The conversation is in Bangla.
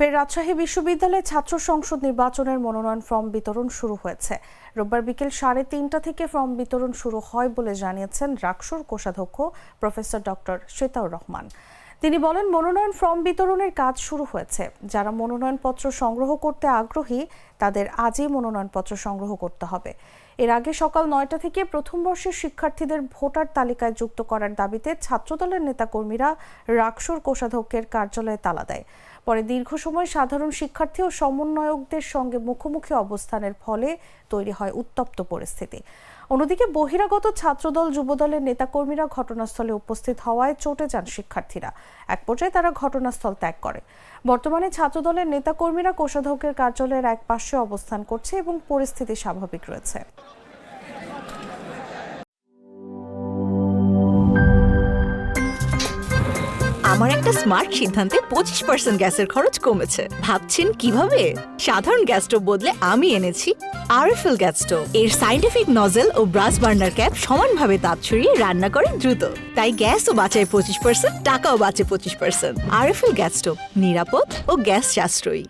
ফের রাজশাহী বিশ্ববিদ্যালয়ে ছাত্র সংসদ নির্বাচনের মনোনয়ন ফর্ম বিতরণ শুরু হয়েছে। রোববার বিকেল 3:30 থেকে ফর্ম বিতরণ শুরু হয় বলে জানিয়েছেন রাকসুর কোষাধ্যক্ষ প্রফেসর ডক্টর শেতাউর রহমান। তিনি বলেন, মনোনয়ন ফর্ম বিতরণের কাজ শুরু হয়েছে। যারা মনোনয়নপত্র সংগ্রহ করতে আগ্রহী তাদের আজই মনোনয়নপত্র সংগ্রহ করতে হবে। এর আগে সকাল 9টা থেকে প্রথম বর্ষের শিক্ষার্থীদের ভোটার তালিকায় যুক্ত করার দাবিতে ছাত্রদলের নেতাকর্মীরা রাকসুর কোষাধ্যক্ষের কার্যালয়ে তালা দেয়। পরে দীর্ঘ সময় সাধারণ শিক্ষার্থী ও সমন্বয়কদের সঙ্গে মুখোমুখি অবস্থানের ফলে তৈরি হয় উত্তপ্ত পরিস্থিতি। অন্যদিকে বহিরাগত ছাত্রদল যুবদলের নেতাকর্মীরা ঘটনাস্থলে উপস্থিত হওয়ায় চটে যান শিক্ষার্থীরা। এক পর্যায়ে তারা ঘটনাস্থল ত্যাগ করে। বর্তমানে ছাত্রদলের নেতাকর্মীরা কোষাধ্যক্ষের কার্যালয়ের এক পাশে অবস্থান করছে এবং পরিস্থিতি স্বাভাবিক রয়েছে। আমার একটা স্মার্ট সিদ্ধান্তে 25% গ্যাসের খরচ কমেছে। ভাবছেন কিভাবে? সাধারণ গ্যাস স্টোভ বদলে আমি এনেছি আরএফএল গ্যাস স্টোভ। এর সাইন্টিফিক নজল ও ব্রাস বার্নার ক্যাপ সমানভাবে তাপ ছড়িয়ে রান্না করে দ্রুত। তাই গ্যাসও বাঁচায় 25%, টাকাও বাঁচে 25%। আরএফএল গ্যাস স্টোভ নিরাপদ ও গ্যাস সাশ্রয়ী।